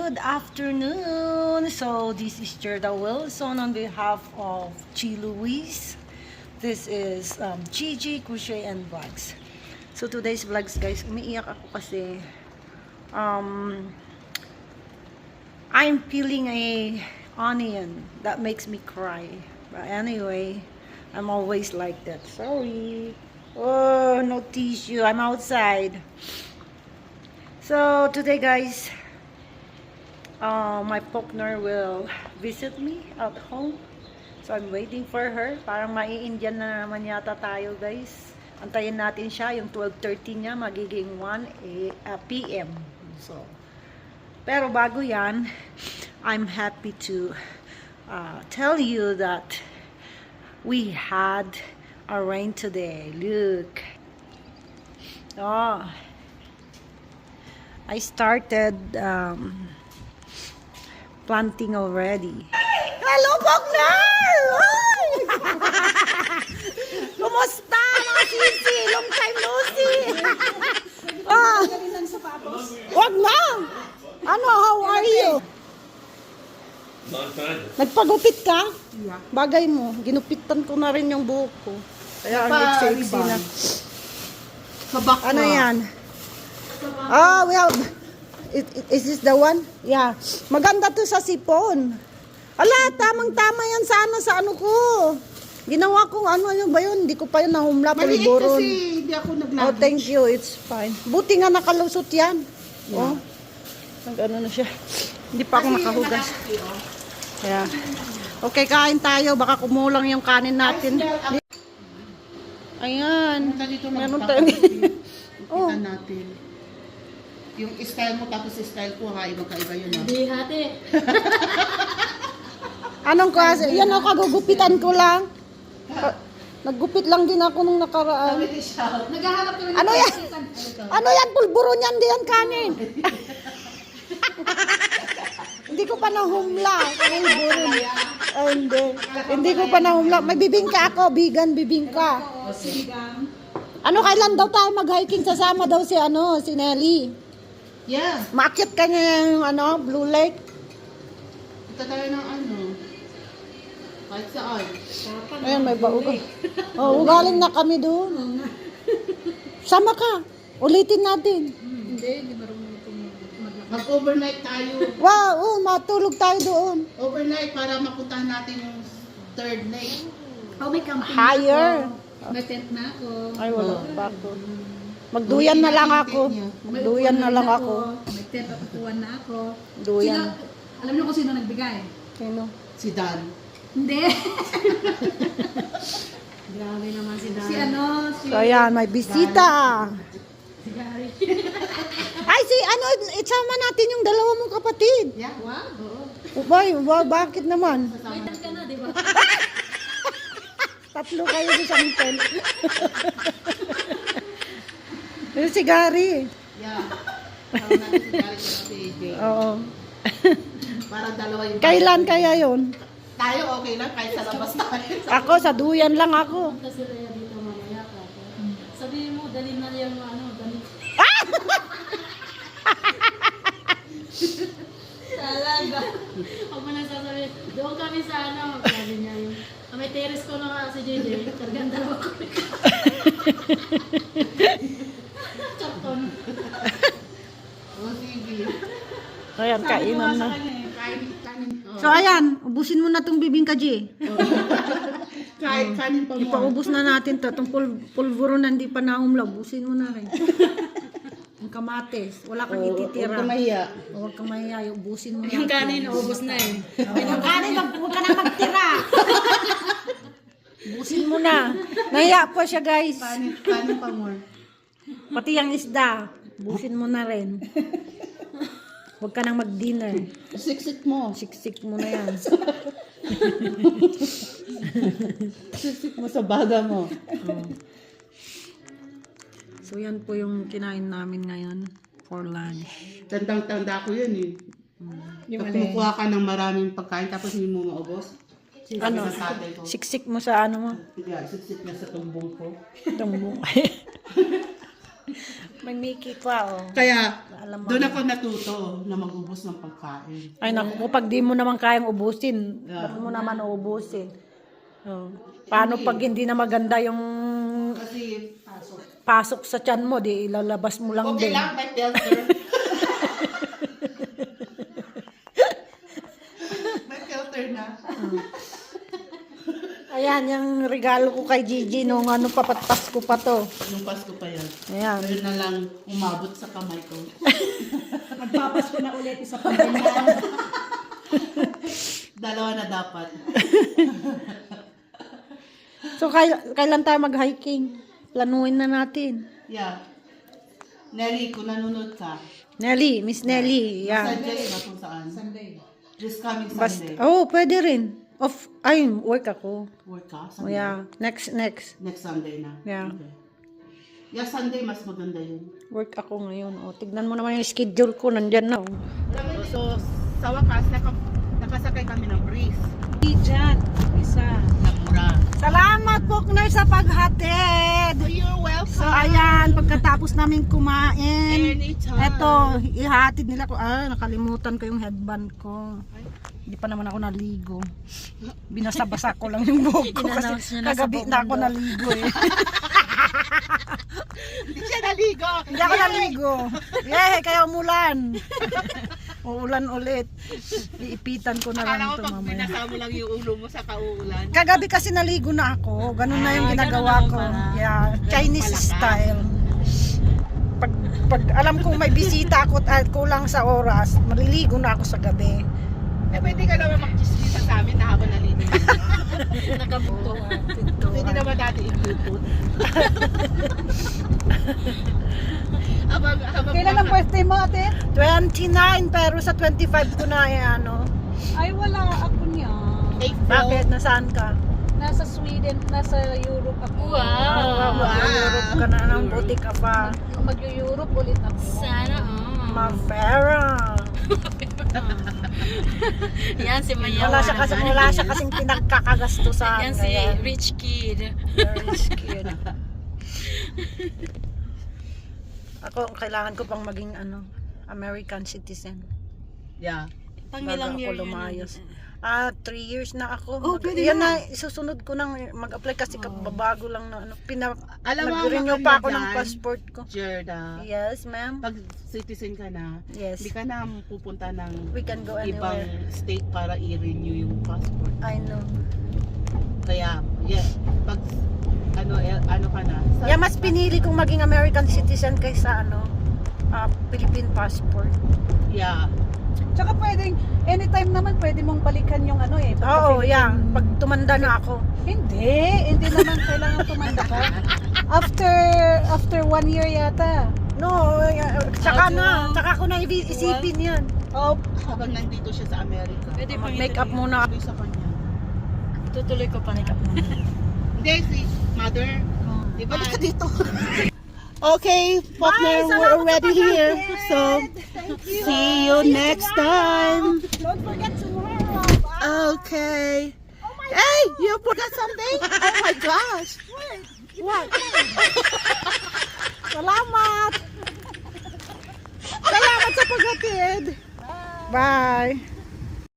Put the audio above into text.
Good afternoon. So this is Gerda Wilson on behalf of Chi Louise. This is Gigi Crochet and Vlogs. So today's vlogs, guys, umiiyak ako kasi I'm peeling a onion that makes me cry. But anyway, I'm always like that. Sorry. Oh, no tissue. I'm outside. So today, guys, my partner will visit me at home. So I'm waiting for her. Parang mai-Indian na naman yata tayo, guys. Antayin natin siya. Yung 12:30 niya magiging 1 p.m. So, pero bago yan, I'm happy to tell you that we had a rain today. Look. Oh, I started planting already. Hello, partner! Hi! Kumusta, mga sisi? Long time no see! Wag na! Ano, how are you? Nagpagupit ka? Bagay mo, ginupitan ko na rin yung buhok ko. Kaya ang exi na. Ano yan? Ah, we have... Is this the one? Yeah. Maganda to sa sipon. Ala, tamang-tama yan sa ano ko. Ginawa ko, ano ba yun? Hindi ko pa yun nahumla. Maliit Paliboron. kasi hindi ako naglagay. Oh, thank you. It's fine. Buti nga nakalusot yan. Yeah. Oh. Nag-ano na siya. Hindi pa ako makahugas. Yeah. Okay, kain tayo. Baka kumulang yung kanin natin. Ayan. Meron tayo. Oh. Natin. Yung style mo tapos style ko, ha, magkaiba yun. Hindi, hati. Anong klase? Yan o, kagugupitan ko lang. Naggupit lang din ako nung nakaraan. Naghahanap kami ng Ano yan? Ano yan? Pulburo niyan, di yan kanin. Hindi ko pa nahumla. Pulburo. Hindi. Hindi ko pa nahumla. May bibingka ako. Vegan bibingka. Ano, kailan daw tayo mag-hiking? Sasama daw si Nelly. Yeah. Maakyat ka niya yung Blue Lake. Ito tayo ng kahit saan. Ayan, may bauga. Oh, galing na kami doon. Sama ka. Ulitin natin. Hindi marunong itong Mag-overnight tayo. Wow, matulog tayo doon. Overnight para mapuntahan natin yung third night. Oh, may camping Higher. ako. May tent na ako. Ay, wala pa ako. Magduyan na lang ako. Magduyan na lang ako. May tent at upuan na ako. Duyan. Alam niyo kung sino nagbigay? Sino? Si Dan. Hindi. Grabe naman si Dan. Si So, ayan, may bisita. si Gary. Ay, isama natin yung dalawa mong kapatid. Yeah. Wow. Bakit naman? May tent ka na, di ba? Tatlo kayo sa isang tent. Yung si Gary. Yeah. Tawag natin si Gary at si AJ. Oo. Para dalawa yung... Kailan kaya yun? Tayo okay lang kahit sa labas tayo. Ako, sa duyan lang ako. Punta si Rhea dito mamaya ka. Sabihin mo, dali na yung dali. Talaga. Huwag mo nang sasabihin, doon kami sa sabi niya yung, may terrace ko na nga si JJ, kargan dalawa kami. Chapton. Oh, sige. Ayan, kainan na. Kanin. So, ayan, ubusin mo na itong bibingka, G. Kanin pa mo. Ipaubos na natin to. Itong pulburo na hindi pa naumla, ubusin mo na rin. Ang kamates, wala kang ititira. Huwag ka mahiya. Huwag kang mahiya, ubusin mo na. Yung kanin, ubos na eh. Yung kanin, huwag ka na magtira. Ubusin mo na. Nahiya po siya, guys. Kanin pa more. Pati yung isda, ubusin mo na rin. Huwag ka nang mag-dinner. Siksik mo. Siksik mo na yan. Siksik mo sa baga mo. Oh. So, yan po yung kinain namin ngayon for lunch. Tandang-tanda ko yun eh. Pag kumukuha ka ng maraming pagkain tapos hindi mo maubos. Ano? Sa tatay ko. Siksik mo sa ano mo? Yeah, siksik na sa tumbong ko. Tumbong. May Mickey pa, oh. Kaya, alam mo. Doon ako natuto na mag-ubos ng pagkain. Ay naku, pag di mo naman kayang ubusin, Yeah. ba't mo naman uubusin? Oh. Paano pag hindi na maganda yung Kasi, pasok sa tiyan mo, di ilalabas mo lang okay din. lang, may filter. May filter na. Ayan, yung regalo ko kay Gigi nung ano papatpas ko pa to. Nung Pasko pa yan. Ayan. Meron na lang umabot sa kamay ko. Magpapas ko na ulit isa pa ganyan. Dalawa na dapat. So, kailan tayo mag-hiking? Planuin na natin. Yeah. Nelly, kung nanonood ka, Nelly, Miss Nelly. Yeah. suggest na kung saan. Sunday. This coming Basta, Sunday. oh, pwede rin. Ay, work ako. Work ka? Oh, Sunday? yeah. Next. Next Sunday na? Yeah. Okay. Yeah, Sunday mas maganda yun. Work ako ngayon. Oh, tignan mo naman yung schedule ko. Nandyan na. Oh. So, sa wakas, nakasakay kami ng breeze. Diyan, isa. Namura. Salamat po, Knay, sa paghatid. You're welcome. So, ayan, pagkatapos namin kumain, Anytime. eto, ihatid nila ko. Nakalimutan ko yung headband ko. Hindi pa naman ako naligo. Binasa-basa ko lang yung buhok ko kasi kagabi na ako naligo eh. Hindi siya naligo. Hindi ako naligo. Yay, kaya umulan. Uulan ulit. Iipitan ko na lang Akala ko ito pag mamaya. binasa mo lang yung ulo mo sa kauulan. Kagabi kasi naligo na ako. Ganun na yung ginagawa ko. Yeah, Chinese style. Pag alam kong may bisita ako at kulang sa oras, maliligo na ako sa gabi. Eh, pwede ka naman mag-chismisa sa amin na habang naligo. Nakabuto. Pwede naman dati i-bluetooth. Kailan ang birthday mo, ate? 29, pero sa 25 ko na ano. Ay, wala ako niya. Bakit? Nasaan ka? Nasa Sweden, nasa Europe ako. Wow. Mag-Europe ka na ng buti ka pa. Mag-Europe ulit ako. Sana Mavera. Yan si Mayawa. Wala siya kasing pinagkakagastusan. Yan si Kaya, rich kid. very scared. Ako, kailangan ko pang maging American citizen. Yeah. Pang Bago ilang ako year lumayos. yun? 3 years na ako. Oh, pwede yan na. na, susunod ko nang mag-apply kasi babago lang na Alam mo, nag-renew maganda pa ako ng dyan, passport ko. Gerda, Yes, ma'am. pag citizen ka na, Yes. hindi ka na pupunta ng We can go ibang anywhere. state para i-renew yung passport. I know. Kaya, yeah, pag ano ka na. Yeah, mas pinili kong maging American citizen kaysa Philippine passport. Yeah. Tsaka pwedeng, anytime naman pwede mong balikan yung Oo, yeah. Pag tumanda na ako. Hindi naman kailangan tumanda ka. After 1 year yata. No, tsaka ko na isipin yan. Oh, Habang nandito siya sa Amerika. Pwede pang Mag-make up muna. Tuloy sa kanya. Tutuloy ko pa make up muna. Hindi, si mother. Di ba? Balik ka dito. Okay, partner, we're already here. So, see you next time. Don't forget tomorrow. Okay. Hey, you forgot something? Oh my gosh. What? Salamat! Salamat sa paghatid. Bye.